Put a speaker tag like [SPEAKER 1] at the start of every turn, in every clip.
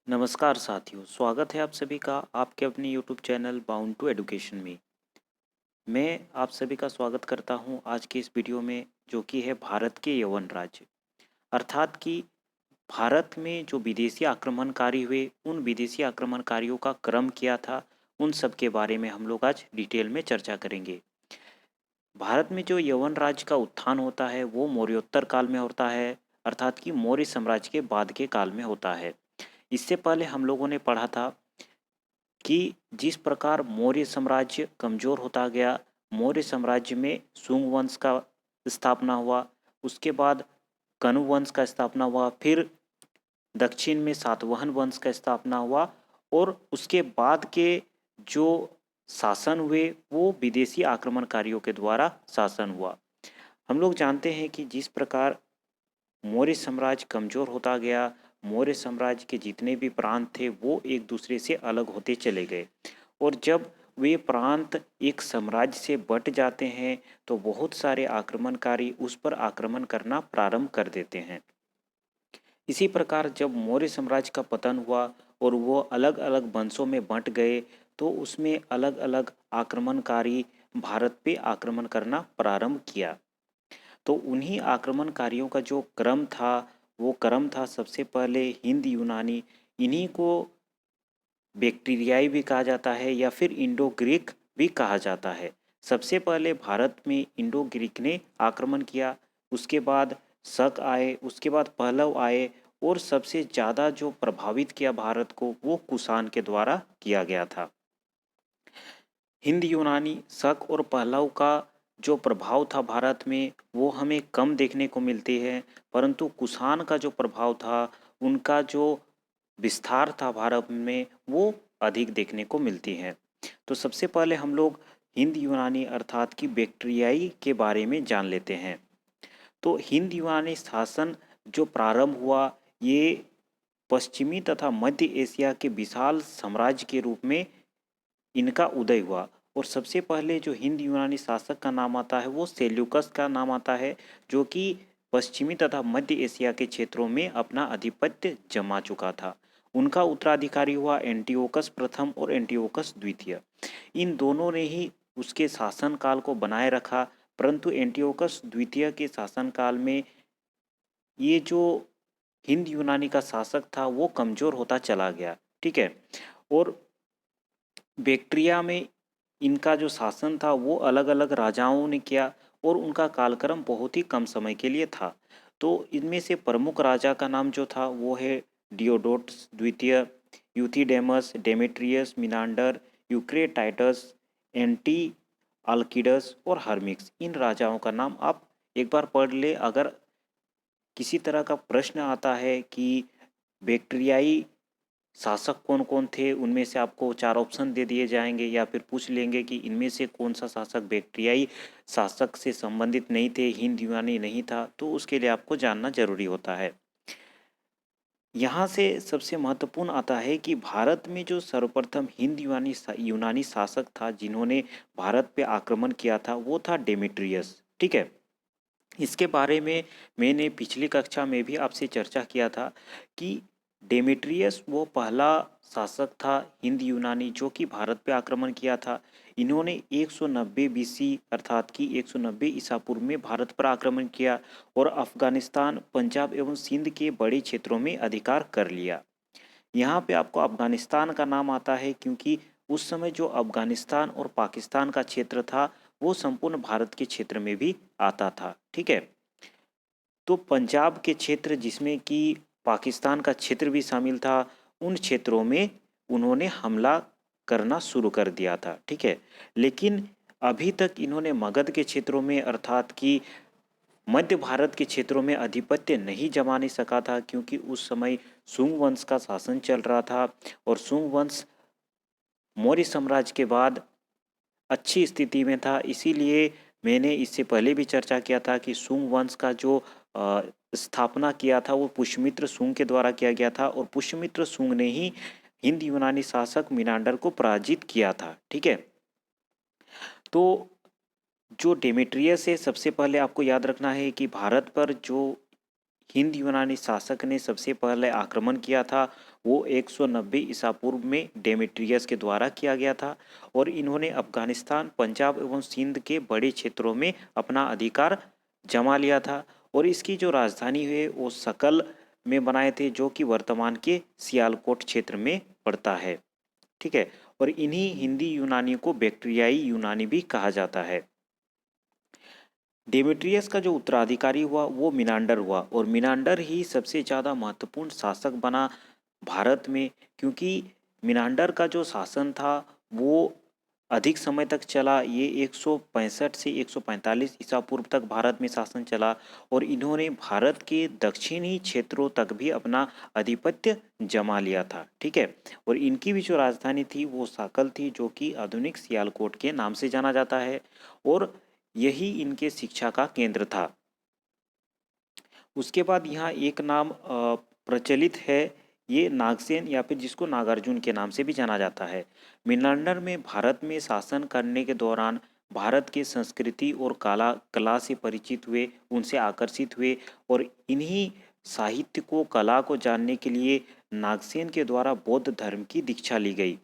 [SPEAKER 1] नमस्कार साथियों, स्वागत है आप सभी का आपके अपने YouTube channel bound to education में। मैं आप सभी का स्वागत करता हूं आज के इस वीडियो में, जो कि है भारत के यवन राज्य। अर्थात कि भारत में जो विदेशी आक्रमणकारी हुए, उन विदेशी आक्रमणकारियों का क्रम क्या था, उन सब के बारे में हम लोग आज डिटेल में चर्चा करेंगे। भारत में जो यवन राज्य का उत्थान होता है वो मौर्योत्तर काल में होता है, अर्थात कि मौर्य साम्राज्य के बाद के काल में होता है। इससे पहले हम लोगों ने पढ़ा था कि जिस प्रकार मौर्य साम्राज्य कमज़ोर होता गया, मौर्य साम्राज्य में शुंग वंश का स्थापना हुआ, उसके बाद कनु वंश का स्थापना हुआ, फिर दक्षिण में सातवाहन वंश का स्थापना हुआ, और उसके बाद के जो शासन हुए वो विदेशी आक्रमणकारियों के द्वारा शासन हुआ। हम लोग जानते हैं कि जिस प्रकार मौर्य साम्राज्य कमज़ोर होता गया, मौर्य साम्राज्य के जितने भी प्रांत थे वो एक दूसरे से अलग होते चले गए, और जब वे प्रांत एक साम्राज्य से बट जाते हैं तो बहुत सारे आक्रमणकारी उस पर आक्रमण करना प्रारंभ कर देते हैं। इसी प्रकार जब मौर्य साम्राज्य का पतन हुआ और वो अलग अलग वंशों में बंट गए, तो उसमें अलग अलग आक्रमणकारी भारत पे आक्रमण करना प्रारंभ किया। तो उन्हीं आक्रमणकारियों का जो क्रम था, वो क्रम था सबसे पहले हिंद यूनानी। इन्हीं को बैक्टीरियाई भी कहा जाता है या फिर इंडो ग्रीक भी कहा जाता है। सबसे पहले भारत में इंडो ग्रीक ने आक्रमण किया, उसके बाद शक आए, उसके बाद पहलव आए, और सबसे ज़्यादा जो प्रभावित किया भारत को वो कुषाण के द्वारा किया गया था। हिंद यूनानी, शक और पहलव का जो प्रभाव था भारत में वो हमें कम देखने को मिलते हैं, परंतु कुषाण का जो प्रभाव था, उनका जो विस्तार था भारत में, वो अधिक देखने को मिलती हैं। तो सबसे पहले हम लोग हिंद यूनानी अर्थात कि बैक्टीरियाई के बारे में जान लेते हैं। तो हिंद यूनानी शासन जो प्रारंभ हुआ, ये पश्चिमी तथा मध्य एशिया के विशाल साम्राज्य के रूप में इनका उदय हुआ। और सबसे पहले जो हिंद यूनानी शासक का नाम आता है वो सेल्यूकस का नाम आता है, जो कि पश्चिमी तथा मध्य एशिया के क्षेत्रों में अपना आधिपत्य जमा चुका था। उनका उत्तराधिकारी हुआ एंटियोकस प्रथम और एंटियोकस द्वितीय। इन दोनों ने ही उसके शासनकाल को बनाए रखा, परंतु एंटियोकस द्वितीय के शासनकाल में ये जो हिंद यूनानी का शासक था वो कमज़ोर होता चला गया। ठीक है। और बैक्ट्रिया में इनका जो शासन था वो अलग अलग राजाओं ने किया, और उनका कालक्रम बहुत ही कम समय के लिए था। तो इनमें से प्रमुख राजा का नाम जो था वो है डियोडोटस द्वितीय, यूथिडेमस, डेमेट्रियस, मिनांडर, यूक्रेटाइटस, एंटी अल्किडस और हर्मिक्स। इन राजाओं का नाम आप एक बार पढ़ ले। अगर किसी तरह का प्रश्न आता है कि बैक्टीरियाई शासक कौन कौन थे, उनमें से आपको चार ऑप्शन दे दिए जाएंगे, या फिर पूछ लेंगे कि इनमें से कौन सा शासक बैक्टीरियाई शासक से संबंधित नहीं थे, हिंद यूनानी नहीं था, तो उसके लिए आपको जानना जरूरी होता है। यहाँ से सबसे महत्वपूर्ण आता है कि भारत में जो सर्वप्रथम हिंद यूनानी शासक था जिन्होंने भारत पे आक्रमण किया था वो था डेमेट्रियस। ठीक है। इसके बारे में मैंने पिछली कक्षा में भी आपसे चर्चा किया था कि डेमेट्रियस वो पहला शासक था हिंद यूनानी जो कि भारत पे आक्रमण किया था। इन्होंने 190 बीसी अर्थात कि 190 ईसा पूर्व में भारत पर आक्रमण किया और अफगानिस्तान, पंजाब एवं सिंध के बड़े क्षेत्रों में अधिकार कर लिया। यहाँ पे आपको अफगानिस्तान का नाम आता है क्योंकि उस समय जो अफगानिस्तान और पाकिस्तान का क्षेत्र था वो संपूर्ण भारत के क्षेत्र में भी आता था। ठीक है। तो पंजाब के क्षेत्र जिसमें कि पाकिस्तान का क्षेत्र भी शामिल था, उन क्षेत्रों में उन्होंने हमला करना शुरू कर दिया था। ठीक है। लेकिन अभी तक इन्होंने मगध के क्षेत्रों में अर्थात कि मध्य भारत के क्षेत्रों में आधिपत्य नहीं जमा नहीं सका था, क्योंकि उस समय शुंग वंश का शासन चल रहा था, और शुंग वंश मौर्य साम्राज्य के बाद अच्छी स्थिति में था। इसीलिए मैंने इससे पहले भी चर्चा किया था कि शुंग वंश का जो स्थापना किया था वो पुष्यमित्र शुंग के द्वारा किया गया था, और पुष्यमित्र शुंग ने ही हिंद यूनानी शासक मिनांडर को पराजित किया था। ठीक है। तो जो डेमेट्रियस है, सबसे पहले आपको याद रखना है कि भारत पर जो हिंद यूनानी शासक ने सबसे पहले आक्रमण किया था वो 190 ईसा पूर्व में डेमेट्रियस के द्वारा किया गया था और इन्होंने अफगानिस्तान, पंजाब एवं सिंध के बड़े क्षेत्रों में अपना अधिकार जमा लिया था और इसकी जो राजधानी है वो सकल में बनाए थे, जो कि वर्तमान के सियालकोट क्षेत्र में पड़ता है। ठीक है। और इन्हीं हिंदी यूनानी को बैक्ट्रियाई यूनानी भी कहा जाता है। डेमेट्रियस का जो उत्तराधिकारी हुआ वो मिनांडर हुआ और मिनांडर ही सबसे ज़्यादा महत्वपूर्ण शासक बना भारत में, क्योंकि मिनांडर का जो शासन था वो अधिक समय तक चला। ये 165 से 145 ईसा पूर्व तक भारत में शासन चला और इन्होंने भारत के दक्षिणी क्षेत्रों तक भी अपना आधिपत्य जमा लिया था। ठीक है। और इनकी भी जो राजधानी थी वो साकल थी, जो कि आधुनिक सियालकोट के नाम से जाना जाता है और यही इनके शिक्षा का केंद्र था। उसके बाद यहाँ एक नाम प्रचलित है, ये नागसेन या फिर जिसको नागार्जुन के नाम से भी जाना जाता है। मिनांडर में भारत में शासन करने के दौरान भारत के संस्कृति और कला से परिचित हुए, उनसे आकर्षित हुए और इन्हीं साहित्य को, कला को जानने के लिए नागसेन के द्वारा बौद्ध धर्म की दीक्षा ली गई।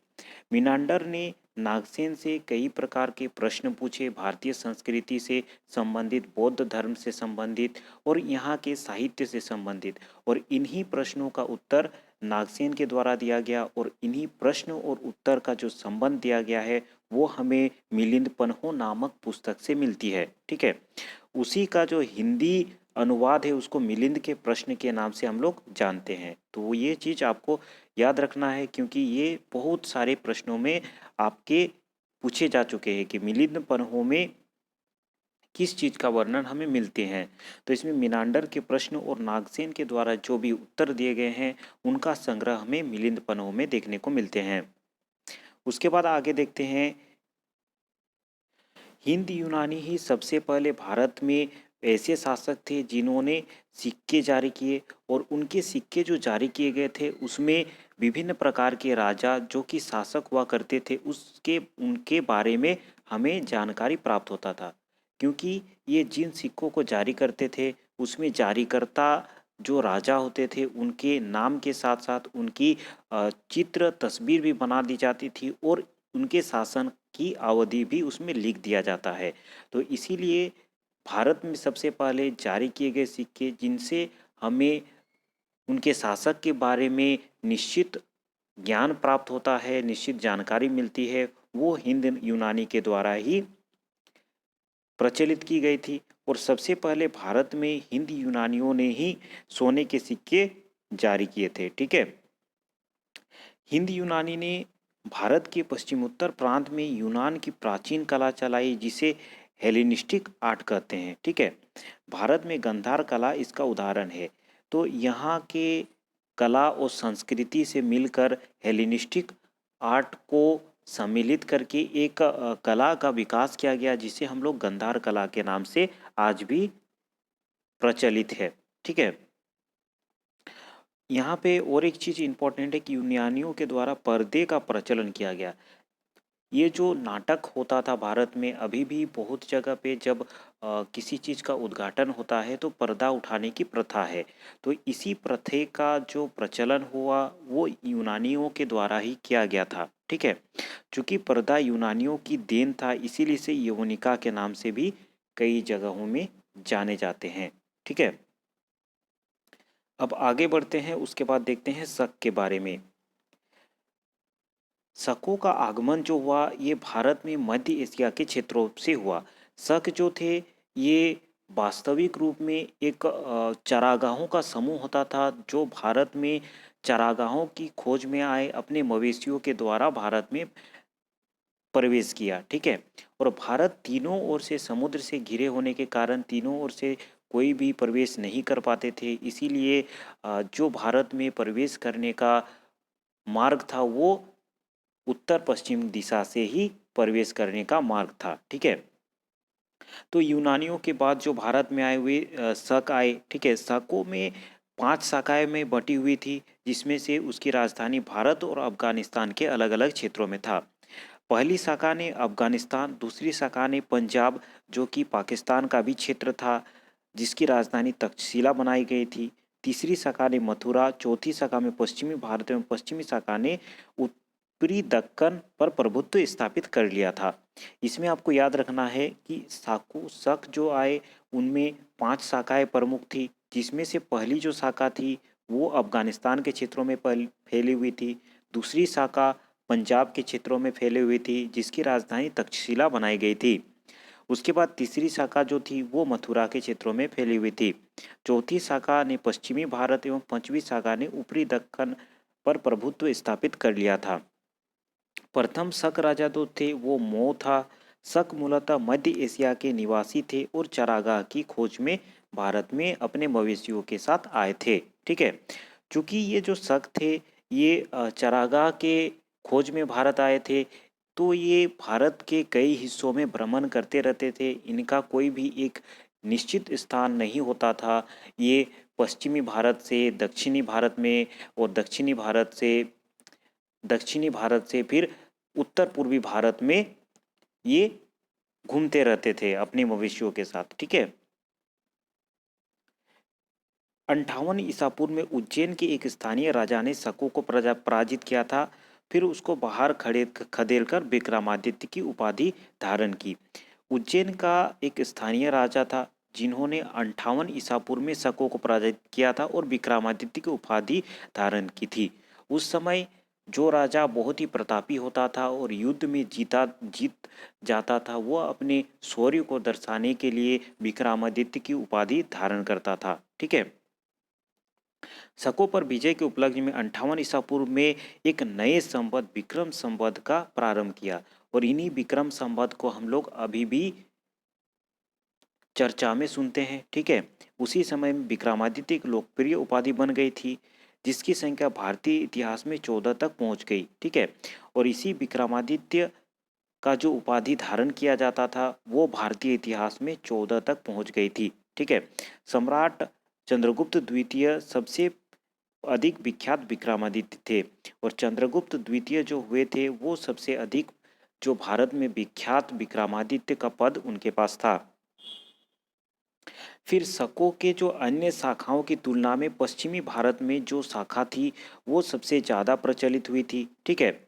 [SPEAKER 1] मिनांडर ने नागसेन से कई प्रकार के प्रश्न पूछे, भारतीय संस्कृति से संबंधित, बौद्ध धर्म से संबंधित और यहाँ के साहित्य से संबंधित, और इन्हीं प्रश्नों का उत्तर नागसेन के द्वारा दिया गया और इन्हीं प्रश्न और उत्तर का जो संबंध दिया गया है वो हमें मिलिंद पन्हो नामक पुस्तक से मिलती है। ठीक है। उसी का जो हिंदी अनुवाद है उसको मिलिंद के प्रश्न के नाम से हम लोग जानते हैं। तो ये चीज़ आपको याद रखना है, क्योंकि ये बहुत सारे प्रश्नों में आपके पूछे जा चुके हैं कि मिलिंद पन्हो में किस चीज़ का वर्णन हमें मिलते हैं। तो इसमें मिनांडर के प्रश्न और नागसेन के द्वारा जो भी उत्तर दिए गए हैं उनका संग्रह हमें मिलिंद पन्हो में देखने को मिलते हैं। उसके बाद आगे देखते हैं, हिंद यूनानी ही सबसे पहले भारत में ऐसे शासक थे जिन्होंने सिक्के जारी किए और उनके सिक्के जो जारी किए गए थे उसमें विभिन्न प्रकार के राजा जो कि शासक हुआ करते थे उसके उनके बारे में हमें जानकारी प्राप्त होता था, क्योंकि ये जिन सिक्कों को जारी करते थे उसमें जारीकर्ता जो राजा होते थे उनके नाम के साथ साथ उनकी चित्र तस्वीर भी बना दी जाती थी और उनके शासन की अवधि भी उसमें लिख दिया जाता है। तो इसीलिए भारत में सबसे पहले जारी किए गए सिक्के जिनसे हमें उनके शासक के बारे में निश्चित ज्ञान प्राप्त होता है, निश्चित जानकारी मिलती है, वो हिंद यूनानी के द्वारा ही प्रचलित की गई थी। और सबसे पहले भारत में हिंद यूनानियों ने ही सोने के सिक्के जारी किए थे। ठीक है। हिंद यूनानी ने भारत के पश्चिमोत्तर प्रांत में यूनान की प्राचीन कला चलाई जिसे हेलेनिस्टिक आर्ट कहते हैं। ठीक है। भारत में गंधार कला इसका उदाहरण है। तो यहाँ के कला और संस्कृति से मिलकर हेलेनिस्टिक आर्ट को सम्मिलित करके एक कला का विकास किया गया जिसे हम लोग गंधार कला के नाम से आज भी प्रचलित है। ठीक है। यहाँ पे और एक चीज़ इम्पोर्टेंट है कि यूनानियों के द्वारा पर्दे का प्रचलन किया गया। ये जो नाटक होता था भारत में, अभी भी बहुत जगह पे जब किसी चीज़ का उद्घाटन होता है तो पर्दा उठाने की प्रथा है। तो इसी प्रथे का जो प्रचलन हुआ वो यूनानियों के द्वारा ही किया गया था। ठीक है। चूँकि पर्दा यूनानियों की देन था इसीलिए इसे यवनिका के नाम से भी कई जगहों में जाने जाते हैं। ठीक है। अब आगे बढ़ते हैं, उसके बाद देखते हैं शक के बारे में। शकों का आगमन जो हुआ ये भारत में मध्य एशिया के क्षेत्रों से हुआ। शक जो थे ये वास्तविक रूप में एक चरागाहों का समूह होता था जो भारत में चरागाहों की खोज में आए, अपने मवेशियों के द्वारा भारत में प्रवेश किया। ठीक है। और भारत तीनों ओर से समुद्र से घिरे होने के कारण तीनों ओर से कोई भी प्रवेश नहीं कर पाते थे, इसीलिए जो भारत में प्रवेश करने का मार्ग था वो उत्तर पश्चिम दिशा से ही प्रवेश करने का मार्ग था। ठीक है। तो यूनानियों के बाद जो भारत में आए हुए शक आए। ठीक है। शकों में 5 शाखाएं में बटी हुई थी जिसमें से उसकी राजधानी भारत और अफगानिस्तान के अलग अलग क्षेत्रों में था। पहली शाखा ने अफगानिस्तान, दूसरी शाखा ने पंजाब जो कि पाकिस्तान का भी क्षेत्र था जिसकी राजधानी तक्षशिला बनाई गई थी। तीसरी शाखा ने मथुरा, चौथी शाखा में पश्चिमी भारत एवं पश्चिमी शाखा ने उत्तरी दक्कन पर प्रभुत्व स्थापित कर लिया था। इसमें आपको याद रखना है कि शक जो आए उनमें 5 शाखाएं प्रमुख थी, जिसमें से पहली जो शाखा थी वो अफगानिस्तान के क्षेत्रों में फैली हुई थी। दूसरी शाखा पंजाब के क्षेत्रों में फैली हुई थी, जिसकी राजधानी तक्षशिला बनाई गई थी। उसके बाद तीसरी शाखा जो थी वो मथुरा के क्षेत्रों में फैली हुई थी। चौथी शाखा ने पश्चिमी भारत एवं पांचवी शाखा ने ऊपरी दक्कन पर प्रभुत्व स्थापित कर लिया था। प्रथम शक राजा जो थे वो मौ था। शक मूलतः मध्य एशिया के निवासी थे और चरागाह की खोज में भारत में अपने मवेशियों के साथ आए थे। ठीक है, चूंकि ये जो शक थे ये चरागाह के खोज में भारत आए थे, तो ये भारत के कई हिस्सों में भ्रमण करते रहते थे। इनका कोई भी एक निश्चित स्थान नहीं होता था। ये पश्चिमी भारत से दक्षिणी भारत में और दक्षिणी भारत से फिर उत्तर पूर्वी भारत में ये घूमते रहते थे अपने मवेशियों के साथ। ठीक है, 58 ईसा पूर्व में उज्जैन के एक स्थानीय राजा ने शकों को पराजित किया था। फिर उसको बाहर खदेड़ कर विक्रमादित्य की उपाधि धारण की। उज्जैन का एक स्थानीय राजा था जिन्होंने 58 ईसा पूर्व में शकों को पराजित किया था और विक्रमादित्य की उपाधि धारण की थी। उस समय जो राजा बहुत ही प्रतापी होता था और युद्ध में जीत जाता था, वो अपने शौर्य को दर्शाने के लिए विक्रमादित्य की उपाधि धारण करता था। ठीक है, शकों पर विजय के उपलक्ष्य में 58 ईसा पूर्व में एक नए संवत विक्रम संवत का प्रारंभ किया और इन्हीं विक्रम संवत को हम लोग अभी भी चर्चा में सुनते हैं। ठीक है, उसी समय में विक्रमादित्य एक लोकप्रिय उपाधि बन गई थी जिसकी संख्या भारतीय इतिहास में 14 तक पहुंच गई। ठीक है, और इसी विक्रमादित्य का जो उपाधि धारण किया जाता था वो भारतीय इतिहास में 14 तक पहुंच गई थी। ठीक है, सम्राट चंद्रगुप्त द्वितीय सबसे अधिक विख्यात विक्रमादित्य थे और चंद्रगुप्त द्वितीय जो हुए थे वो सबसे अधिक जो भारत में विख्यात विक्रमादित्य का पद उनके पास था। फिर शकों के जो अन्य शाखाओं की तुलना में पश्चिमी भारत में जो शाखा थी वो सबसे ज़्यादा प्रचलित हुई थी। ठीक है,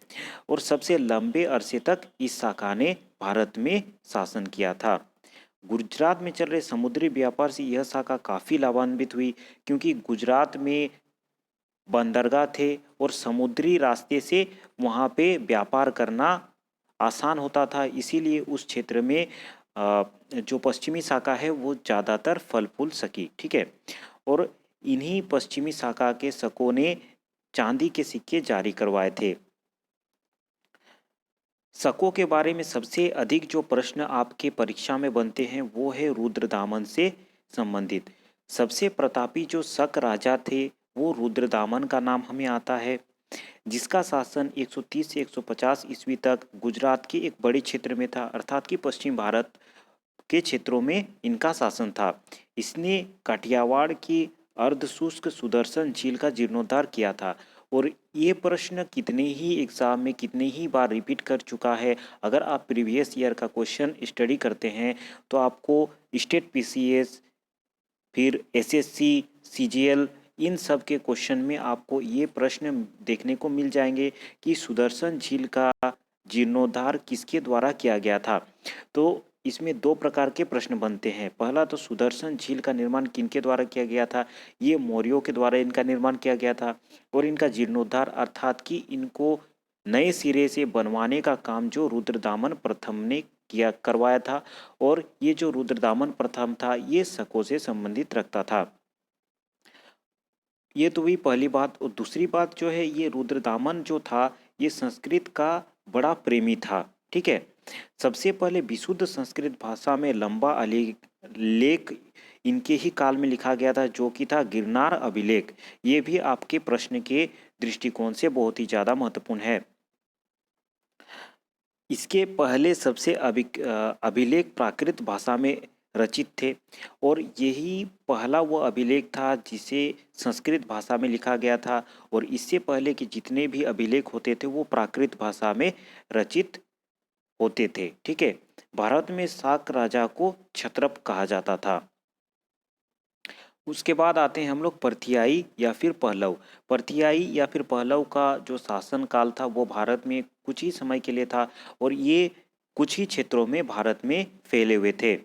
[SPEAKER 1] और सबसे लंबे अरसे तक इस शाखा ने भारत में शासन किया था। गुजरात में चल रहे समुद्री व्यापार से यह शाखा काफ़ी लाभान्वित हुई, क्योंकि गुजरात में बंदरगाह थे और समुद्री रास्ते से वहाँ पे व्यापार करना आसान होता था। इसीलिए उस क्षेत्र में जो पश्चिमी शाखा है वो ज़्यादातर फल फूल सकी। ठीक है, और इन्हीं पश्चिमी शाखा के शकों ने चांदी के सिक्के जारी करवाए थे। शकों के बारे में सबसे अधिक जो प्रश्न आपके परीक्षा में बनते हैं वो है रुद्रदामन से संबंधित। सबसे प्रतापी जो शक राजा थे वो रुद्रदामन का नाम हमें आता है, जिसका शासन 130 से 150 ईस्वी तक गुजरात के एक बड़े क्षेत्र में था, अर्थात कि पश्चिम भारत के क्षेत्रों में इनका शासन था। इसने काठियावाड़ की अर्धशुष्क सुदर्शन झील का जीर्णोद्धार किया था और ये प्रश्न कितने ही एग्जाम में कितने ही बार रिपीट कर चुका है। अगर आप प्रीवियस ईयर का क्वेश्चन स्टडी करते हैं तो आपको स्टेट पीसीएस, फिर एसएससी, सीजीएल, इन सब के क्वेश्चन में आपको ये प्रश्न देखने को मिल जाएंगे कि सुदर्शन झील का जीर्णोद्धार किसके द्वारा किया गया था। तो इसमें दो प्रकार के प्रश्न बनते हैं। पहला तो सुदर्शन झील का निर्माण किनके द्वारा किया गया था, ये मौर्यों के द्वारा इनका निर्माण किया गया था। और इनका जीर्णोद्धार अर्थात कि इनको नए सिरे से बनवाने का काम जो रुद्रदामन प्रथम ने करवाया था। और ये जो रुद्रदामन प्रथम था ये शकों से संबंधित रखता था। ये तो हुई पहली बात। और दूसरी बात जो है, ये रुद्रदामन जो था ये संस्कृत का बड़ा प्रेमी था। ठीक है, सबसे पहले विशुद्ध संस्कृत भाषा में लंबा लेख इनके ही काल में लिखा गया था, जो कि था गिरनार अभिलेख। ये भी आपके प्रश्न के दृष्टिकोण से बहुत ही ज़्यादा महत्वपूर्ण है। इसके पहले सबसे अभिलेख प्राकृत भाषा में रचित थे और यही पहला वो अभिलेख था जिसे संस्कृत भाषा में लिखा गया था। और इससे पहले के जितने भी अभिलेख होते थे वो प्राकृत भाषा में रचित होते थे। ठीक है, भारत में शाक राजा को क्षत्रप कहा जाता था। उसके बाद आते हैं हम लोग परथियाई या फिर पहलव। परथियाई या फिर पहलव का जो शासन काल था वो भारत में कुछ ही समय के लिए था और ये कुछ ही क्षेत्रों में भारत में फैले हुए थे।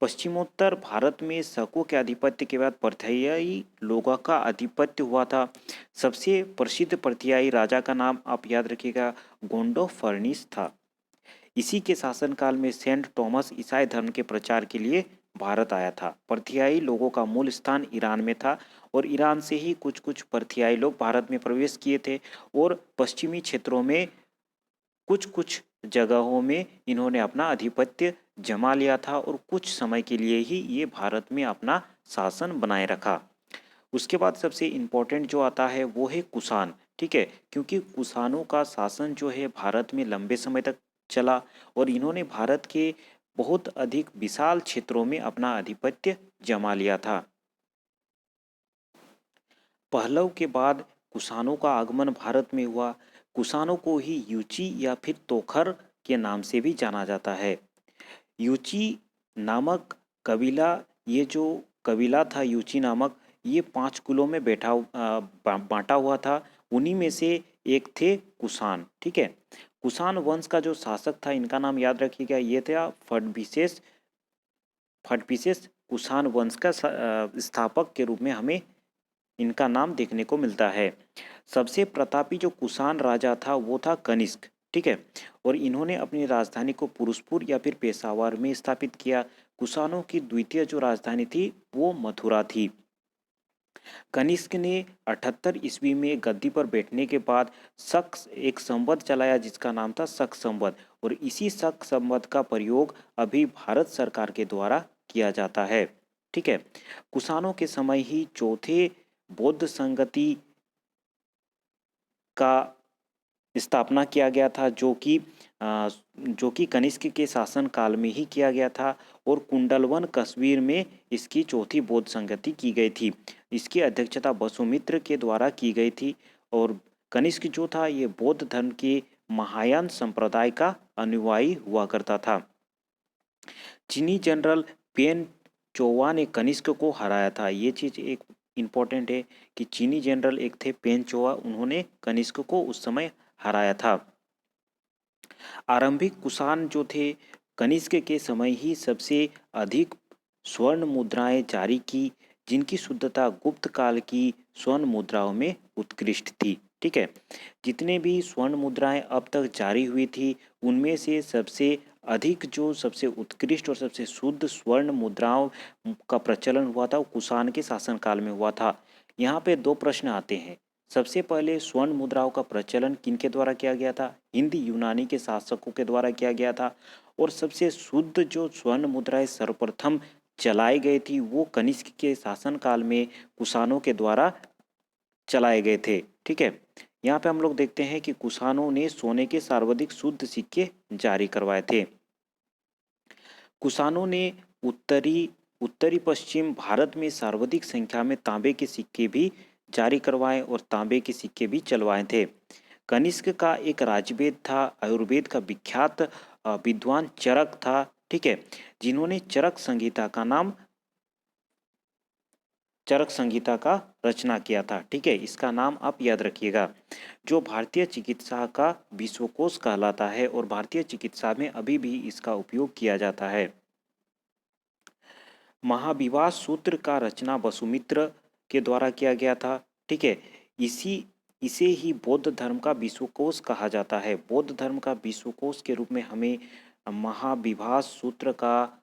[SPEAKER 1] पश्चिमोत्तर भारत में शकों के आधिपत्य के बाद परथियाई लोगों का आधिपत्य हुआ था। सबसे प्रसिद्ध परथियाई राजा का नाम आप याद रखिएगा, गोंडो फर्निस था। इसी के शासनकाल में सेंट थॉमस ईसाई धर्म के प्रचार के लिए भारत आया था। परथियाई लोगों का मूल स्थान ईरान में था और ईरान से ही कुछ कुछ परथियाई लोग भारत में प्रवेश किए थे और पश्चिमी क्षेत्रों में कुछ कुछ जगहों में इन्होंने अपना आधिपत्य जमा लिया था और कुछ समय के लिए ही ये भारत में अपना शासन बनाए रखा। उसके बाद सबसे इम्पोर्टेंट जो आता है वो है कुषाण। ठीक है, क्योंकि कुषाणों का शासन जो है भारत में लंबे समय तक चला और इन्होंने भारत के बहुत अधिक विशाल क्षेत्रों में अपना आधिपत्य जमा लिया था। पहलव के बाद कुषाणों का आगमन भारत में हुआ। कुषाणों को ही युची या फिर तोखर के नाम से भी जाना जाता है। युची नामक कबीला, ये जो कबीला था युची नामक, ये 5 कुलों में बांटा हुआ था। उन्हीं में से एक थे कुषाण। ठीक है, कुषाण वंश का जो शासक था इनका नाम याद रखिएगा, ये था फडबिसेस। फडबिसेस कुषाण वंश का स्थापक के रूप में हमें इनका नाम देखने को मिलता है। सबसे प्रतापी जो कुषाण राजा था वो था कनिष्क। ठीक है, और इन्होंने अपनी राजधानी को पुरुषपुर या फिर पेशावर में स्थापित किया। कुषाणों की द्वितीय जो राजधानी थी वो मथुरा थी। कनिष्क ने 78 ईस्वी में गद्दी पर बैठने के बाद शक एक संवत चलाया जिसका नाम था शक संवत, और इसी शक संवत का प्रयोग अभी भारत सरकार के द्वारा किया जाता है। ठीक है, कुषाणों के समय ही चौथे बौद्ध संगति का स्थापना किया गया था जो कि कनिष्क के शासन काल में ही किया गया था और कुंडलवन कश्मीर में इसकी चौथी बौद्ध संगति की गई थी। इसकी अध्यक्षता वसुमित्र के द्वारा की गई थी और कनिष्क जो था ये बौद्ध धर्म के महायान संप्रदाय का अनुयायी हुआ करता था। चीनी जनरल पेन चोवा ने कनिष्क को हराया था। ये चीज़ एक इम्पॉर्टेंट है कि चीनी जनरल एक थे पेन चोवा, उन्होंने कनिष्क को उस समय हराया था। आरंभिक कुषाण जो थे कनिष्क के समय ही सबसे अधिक स्वर्ण मुद्राएं जारी की, जिनकी शुद्धता गुप्त काल की स्वर्ण मुद्राओं में उत्कृष्ट थी। ठीक है, जितने भी स्वर्ण मुद्राएं अब तक जारी हुई थी उनमें से सबसे अधिक जो सबसे उत्कृष्ट और सबसे शुद्ध स्वर्ण मुद्राओं का प्रचलन हुआ था वो कुषाण के शासनकाल में हुआ था। यहाँ पे दो प्रश्न आते हैं। सबसे पहले स्वर्ण मुद्राओं का प्रचलन किनके द्वारा किया गया था? हिंद यूनानी के शासकों के द्वारा किया गया था। और सबसे शुद्ध जो स्वर्ण मुद्राएं सर्वप्रथम चलाई गई थी वो कनिष्क के शासनकाल में कुषाणों के द्वारा चलाए गए थे। ठीक है, यहाँ पे हम लोग देखते हैं कि कुषाणों ने सोने के सर्वाधिक शुद्ध सिक्के जारी करवाए थे। कुषाणों ने उत्तरी पश्चिम भारत में सर्वाधिक संख्या में तांबे के सिक्के भी जारी करवाए और तांबे के सिक्के भी चलवाए थे। कनिष्क का एक राजवेद था, आयुर्वेद का विख्यात विद्वान चरक था। ठीक है, जिन्होंने चरक संहिता का रचना किया था। ठीक है, इसका नाम आप याद रखिएगा, जो भारतीय चिकित्सा का विश्वकोश कहलाता है और भारतीय चिकित्सा में अभी भी इसका उपयोग किया जाता है। महाविवाह सूत्र का रचना वसुमित्र के द्वारा किया गया था। ठीक है, इसे ही बौद्ध धर्म का विश्वकोश कहा जाता है। बौद्ध धर्म का विश्वकोश के रूप में हमें महाविवाह सूत्र का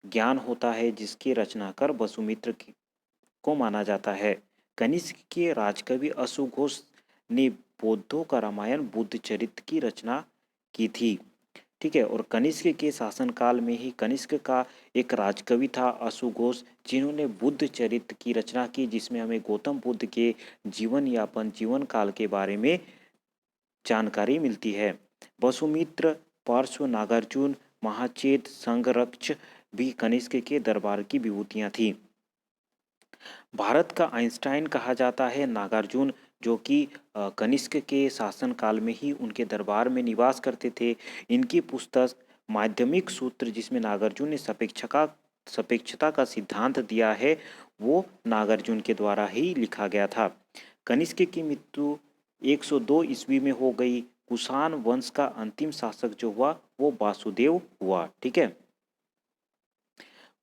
[SPEAKER 1] ज्ञान होता है जिसकी रचनाकार वसुमित्र को माना जाता है। कनिष्क के राजकवि अश्वघोष ने बौद्धों का रामायण बुद्ध चरित्र की रचना की थी। ठीक है, और कनिष्क के शासनकाल में ही कनिष्क का एक राजकवि था अश्वघोष, जिन्होंने बुद्ध चरित्र की रचना की, जिसमें हमें गौतम बुद्ध के जीवन काल के बारे में जानकारी मिलती है। वसुमित्र, पार्श्व, नागार्जुन, महाचेत, संघरक्ष भी कनिष्क के दरबार की विभूतियां थी। भारत का आइंस्टाइन कहा जाता है नागार्जुन, जो कि कनिष्क के शासनकाल में ही उनके दरबार में निवास करते थे। इनकी पुस्तक माध्यमिक सूत्र, जिसमें नागार्जुन ने सापेक्षता का सिद्धांत दिया है वो नागार्जुन के द्वारा ही लिखा गया था। कनिष्क की मृत्यु 102 ईस्वी में हो गई। कुषाण वंश का अंतिम शासक जो हुआ वो वासुदेव हुआ। ठीक है।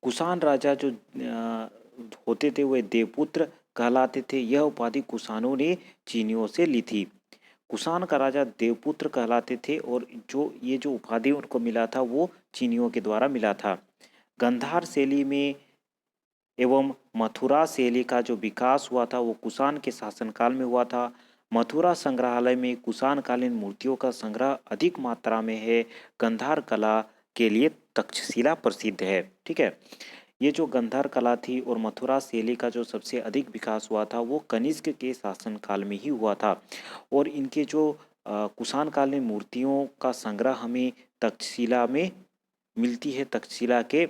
[SPEAKER 1] कुषाण राजा जो होते थे वे देवपुत्र कहलाते थे। यह उपाधि कुषाणों ने चीनियों से ली थी। कुषाण का राजा देवपुत्र कहलाते थे और जो उपाधि उनको मिला था वो चीनियों के द्वारा मिला था। गंधार शैली में एवं मथुरा शैली का जो विकास हुआ था वो कुषाण के शासनकाल में हुआ था। मथुरा संग्रहालय में कुषाणकालीन मूर्तियों का संग्रह अधिक मात्रा में है। गंधार कला के लिए तक्षशिला प्रसिद्ध है। ठीक है। ये जो गंधार कला थी और मथुरा शैली का जो सबसे अधिक विकास हुआ था वो कनिष्क के शासनकाल में ही हुआ था। और इनके जो कुषाणकालीन मूर्तियों का संग्रह हमें तक्षशिला में मिलती है। तक्षशिला के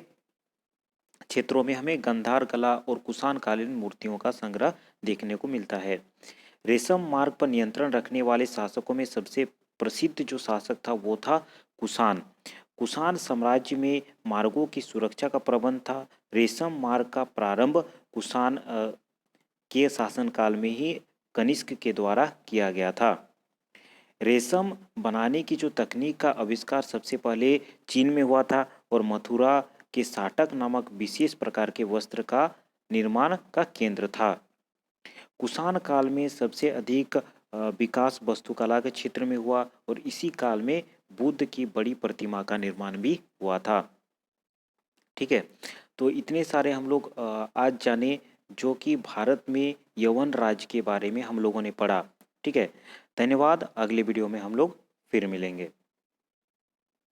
[SPEAKER 1] क्षेत्रों में हमें गंधार कला और कुषाणकालीन मूर्तियों का संग्रह देखने को मिलता है। रेशम मार्ग पर नियंत्रण रखने वाले शासकों में सबसे प्रसिद्ध जो शासक था वो था कुषाण। कुषाण साम्राज्य में मार्गों की सुरक्षा का प्रबंध था। रेशम मार्ग का प्रारंभ कुषाण के शासनकाल में ही कनिष्क के द्वारा किया गया था। रेशम बनाने की जो तकनीक का आविष्कार सबसे पहले चीन में हुआ था और मथुरा के साटक नामक विशेष प्रकार के वस्त्र का निर्माण का केंद्र था। कुषाण काल में सबसे अधिक विकास वास्तुकला के क्षेत्र में हुआ और इसी काल में बुद्ध की बड़ी प्रतिमा का निर्माण भी हुआ था। ठीक है। तो इतने सारे हम लोग आज जाने जो कि भारत में यवन राज्य के बारे में हम लोगों ने पढ़ा। ठीक है। धन्यवाद। अगले वीडियो में हम लोग फिर मिलेंगे।